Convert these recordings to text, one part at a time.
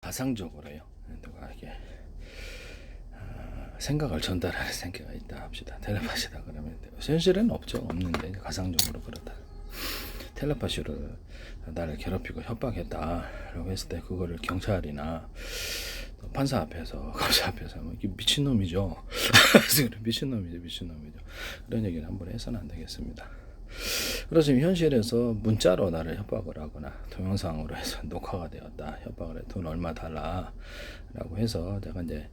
가상적으로요. 누가 이게 생각을 전달하는 생각이 있다 합시다. 텔레파시다 그러면 현실에는 없죠. 없는데 가상적으로 그렇다. 텔레파시를 나를 괴롭히고 협박했다라고 했을 때 그거를 경찰이나 판사 앞에서 검사 앞에서 이게 미친놈이죠. 미친놈이죠. 그런 얘기를 함부로 해서는 안 되겠습니다. 그래서 지금 현실에서 문자로 나를 협박을 하거나 동영상으로 해서 녹화가 되었다. 협박을 해 돈 얼마 달라라고 해서 제가 이제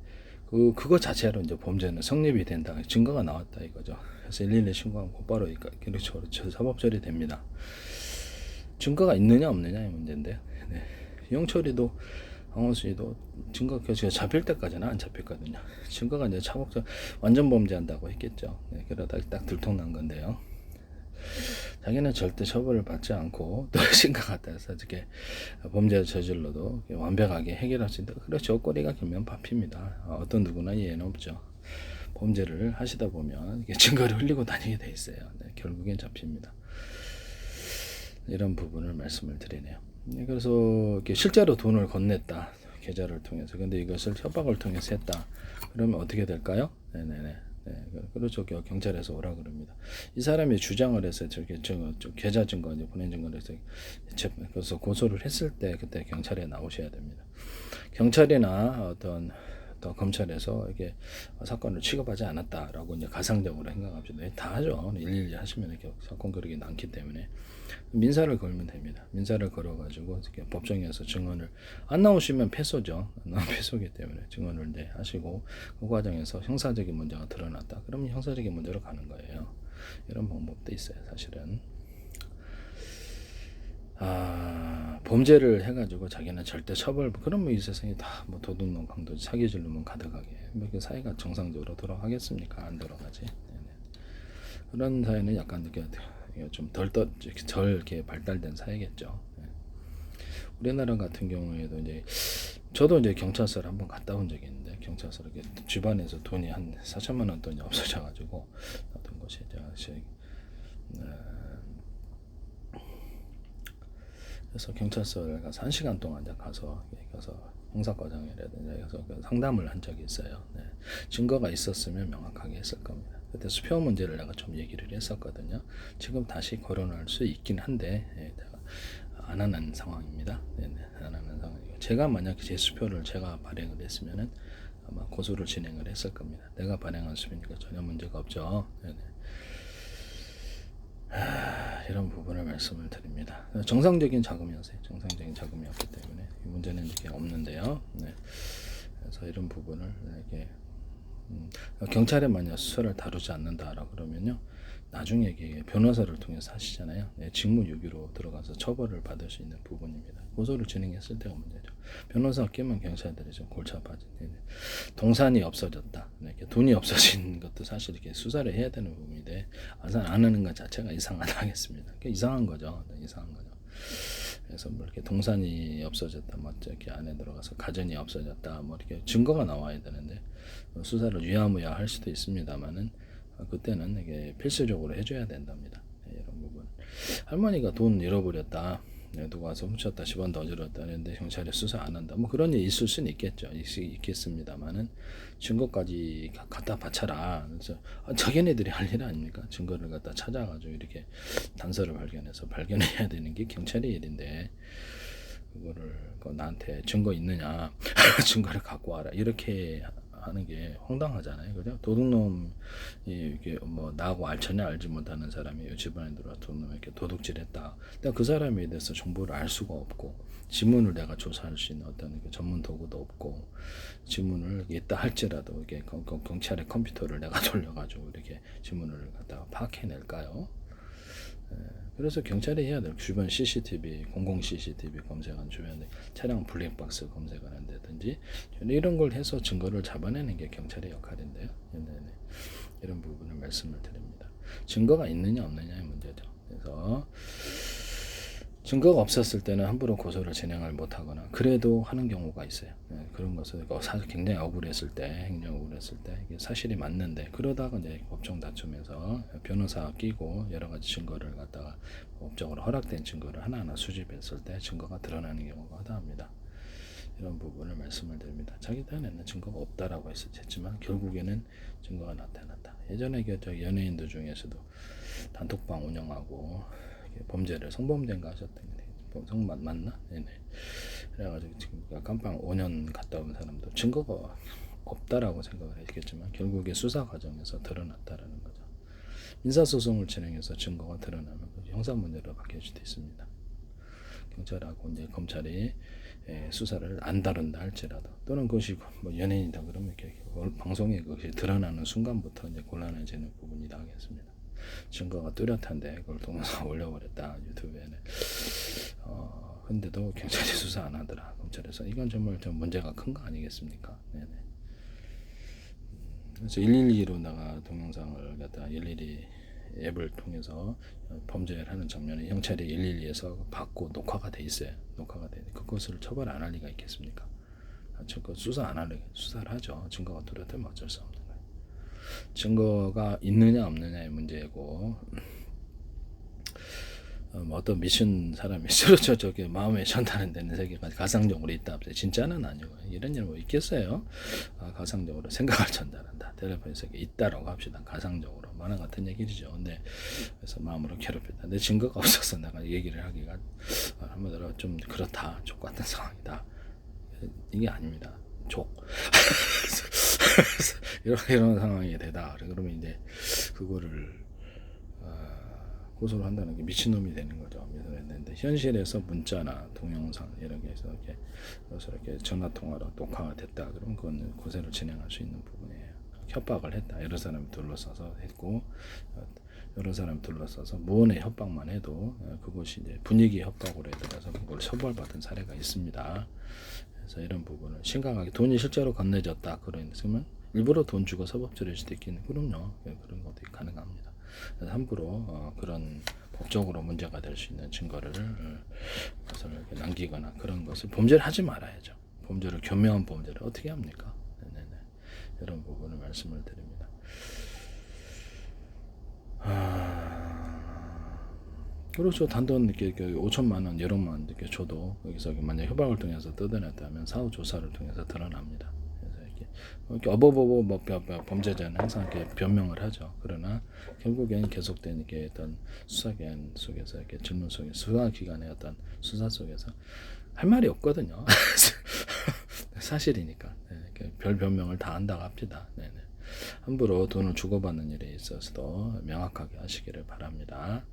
그거 자체로 이제 범죄는 성립이 된다. 증거가 나왔다 이거죠. 그래서 112 신고하면 곧바로 그렇죠. 사법 처리됩니다. 증거가 있느냐 없느냐의 문제인데, 네. 영철이도 황원순이도 증거 교체가 잡힐 때까지는 안 잡혔거든요. 증거가 이제 차곡적 완전 범죄한다고 했겠죠. 네, 그러다 딱 들통난 건데요. 자기는 절대 처벌을 받지 않고 또 신가 같아서 이렇게 범죄를 저질러도 완벽하게 해결할 수 있다. 그렇죠. 꼬리가 길면 밟힙니다. 어떤 누구나 이해는 없죠. 범죄를 하시다 보면 증거를 흘리고 다니게 돼 있어요. 네, 결국엔 잡힙니다. 이런 부분을 말씀을 드리네요. 그래서 실제로 돈을 건넸다. 계좌를 통해서. 근데 이것을 협박을 통해서 했다. 그러면 어떻게 될까요? 네네네. 네, 그렇죠. 경찰에서 오라 그럽니다. 이 사람이 주장을 해서 저기 계좌 증거 보낸 증거를 해서 그래서 고소를 했을 때 그때 경찰에 나오셔야 됩니다. 경찰이나 어떤 또 검찰에서 이게 사건을 취급하지 않았다라고 이제 가상적으로 생각합시다. 다 하죠. 112 하시면 이렇게 사건 그러기 많기 때문에 민사를 걸면 됩니다. 민사를 걸어가지고 법정에서 증언을 안 나오시면 패소죠. 안 나오면 패소기 때문에 증언을 이제 하시고 그 과정에서 형사적인 문제가 드러났다. 그러면 형사적인 문제로 가는 거예요. 이런 방법도 있어요. 사실은. 범죄를 해가지고 자기는 절대 처벌, 그러면 이 세상에 다 뭐 도둑놈, 강도, 사기질 놈은 가득하게 이렇게 사회가 정상적으로 돌아가겠습니까? 안 돌아가지. 네네. 그런 사회는 약간 이렇게 좀덜 이렇게 발달된 사회겠죠. 네. 우리나라 같은 경우에도 이제 저도 이제 경찰서를 한번 갔다 온 적이 있는데 경찰서 이렇게 집안에서 돈이 한 4천만 원 돈이 없어져가지고 어떤 곳이 그래서 경찰서를 가서 1시간 동안 가서 형사과정이라든지 해서 상담을 한 적이 있어요. 네. 증거가 있었으면 명확하게 했을 겁니다. 그때 수표 문제를 내가 좀 얘기를 했었거든요. 지금 다시 거론할 수 있긴 한데 제가 안 하는 상황입니다. 네네, 안 하는 상황이고 제가 만약에 제 수표를 제가 발행을 했으면은 아마 고소를 진행을 했을 겁니다. 내가 발행한 수표니까 전혀 문제가 없죠. 네네. 이런 부분을 말씀을 드립니다. 정상적인 자금이었어요. 정상적인 자금이었기 때문에 이 문제는 이렇게 없는데요. 네. 그래서 이런 부분을 이렇게 경찰에 만약 수사를 다루지 않는다라고 그러면요, 나중에 이게 변호사를 통해서 하시잖아요. 네, 직무유기로 들어가서 처벌을 받을 수 있는 부분입니다. 고소를 진행했을 때가 문제죠. 변호사 끼면 경찰들이 좀 골치 아파지. 동산이 없어졌다. 이렇게 돈이 없어진 것도 사실 이렇게 수사를 해야 되는 부분인데 안 하는 것 자체가 이상하다 하겠습니다. 이상한 거죠. 네, 이상한 거죠. 그래서 뭐 이렇게 동산이 없어졌다, 뭐 이렇게 안에 들어가서 가전이 없어졌다, 뭐 이렇게 증거가 나와야 되는데 수사를 유야무야 할 수도 있습니다만은 그때는 이게 필수적으로 해줘야 된답니다. 네, 이런 부분. 할머니가 돈 잃어버렸다. 누가 와서 훔쳤다, 집안 어지럽다 했는데 경찰이 수사 안 한다. 뭐 그런 일이 있을 수는 있겠죠. 있겠습니다만은 증거까지 갖다 바쳐라. 그래서 자기네들이 할 일 아닙니까? 증거를 갖다 찾아가지고 이렇게 단서를 발견해야 되는 게 경찰의 일인데 그거를 나한테 증거 있느냐, 증거를 갖고 와라 이렇게 하는 게 황당하잖아요. 그죠? 도둑놈이 이게 뭐 나하고 알처냐 알지 못하는 사람이 집안에 들어와 도둑놈 이렇게 도둑질했다. 내가 그 사람에 대해서 정보를 알 수가 없고 지문을 내가 조사할 수 있는 어떤 전문 도구도 없고 지문을 있다 할지라도 이게 경찰의 컴퓨터를 내가 돌려가지고 이렇게 지문을 갖다가 파악해낼까요? 그래서 경찰이 해야 돼요. 주변 CCTV, 공공 CCTV 검색한 주변에 차량 블랙박스 검색을 한다든지 이런 걸 해서 증거를 잡아내는 게 경찰의 역할인데요. 이런 부분을 말씀을 드립니다. 증거가 있느냐 없느냐의 문제죠. 그래서 증거가 없었을 때는 함부로 고소를 진행을 못하거나 그래도 하는 경우가 있어요. 그런 것을 사실 굉장히 억울했을 때, 행정 억울했을 때 이게 사실이 맞는데 그러다가 이제 법정 다툼에서 변호사 끼고 여러 가지 증거를 갖다가 법적으로 허락된 증거를 하나하나 수집했을 때 증거가 드러나는 경우가 허다합니다. 이런 부분을 말씀을 드립니다. 자기 딴에는 증거가 없다라고 했지만 결국에는 증거가 나타났다. 예전에 저 연예인들 중에서도 단톡방 운영하고 범죄를 성범죄인가 하셨던 게 성만 맞나? 네네. 그래가지고 지금 깜빵 5년 갔다 온 사람도 증거가 없다라고 생각을 했겠지만 결국에 수사 과정에서 드러났다라는 거죠. 민사소송을 진행해서 증거가 드러나면 형사문제로 바뀔 수도 있습니다. 경찰하고 이제 검찰이 수사를 안 다룬다 할지라도 또는 그것이 뭐 연예인이다 그러면 이렇게 방송에 그것이 드러나는 순간부터 이제 곤란해지는 부분이다 하겠습니다. 증거가 뚜렷한데 그걸 동영상 올려버렸다 유튜브에는. 근데도 경찰이 수사 안 하더라 검찰에서. 이건 정말 좀 문제가 큰 거 아니겠습니까? 네네. 그래서 112로 나가 동영상을 갖다 112 앱을 통해서 범죄를 하는 장면이 경찰이 112에서 받고 녹화가 돼 있어요. 녹화가 돼. 그것을 처벌 안 할 리가 있겠습니까? 증거 수사 안 하려고 수사를 하죠. 증거가 뚜렷하면 어쩔 수 없는 거예요. 증거가 있느냐 없느냐의 문제고 어떤 미친 사람이 스스로 저게 마음에 전달되는 세계가 가상적으로 있다. 진짜는 아니고 이런 일 뭐 있겠어요? 가상적으로 생각을 전달한다. 텔레폰 세계 있다라고 합시다. 가상적으로 만화 같은 얘기죠. 근데 그래서 마음으로 괴롭혔다. 근데 증거가 없어서 내가 얘기를 하기가 한마디로 좀 그렇다. 족 같은 상황이다. 이게 아닙니다. 족. 이런 상황이 되다. 그러면 이제 그거를 고소를 한다는 게 미친놈이 되는 거죠. 근데 현실에서 문자나 동영상 이런 게 해서 이렇게 전화 통화로 녹화가 됐다. 그러면 그건 고소를 진행할 수 있는 부분이에요. 협박을 했다. 여러 사람이 둘러싸서 했고 여러 사람 둘러싸서 무언의 협박만 해도 그것이 이제 분위기 협박으로 들어서 그걸 처벌받은 사례가 있습니다. 그래서 이런 부분을 심각하게 돈이 실제로 건네졌다. 그러면 일부러 돈 주고 사법처리할 수도 있겠네. 그럼요. 그런 것도 가능합니다. 함부로 그런 법적으로 문제가 될 수 있는 증거를 이렇게 남기거나 그런 것을 범죄를 하지 말아야죠. 범죄를 교묘한 범죄를 어떻게 합니까? 네네네. 이런 부분을 말씀을 드립니다. 그렇죠. 단돈 이렇게 5천만 원, 1억만 원 이렇게 줘도 여기서 만약 협박을 통해서 뜯어냈다면 사후 조사를 통해서 드러납니다. 이렇게 어버버버 뭐 범죄자는 항상 이렇게 변명을 하죠. 그러나 결국엔 계속된 이게 어떤 수사기관 속에서 이렇게 질문 속에 수사기관의 어떤 수사 속에서 할 말이 없거든요. 사실이니까 별 변명을 다 한다고 합시다. 네네. 함부로 돈을 주고받는 일에 있어서도 명확하게 하시기를 바랍니다.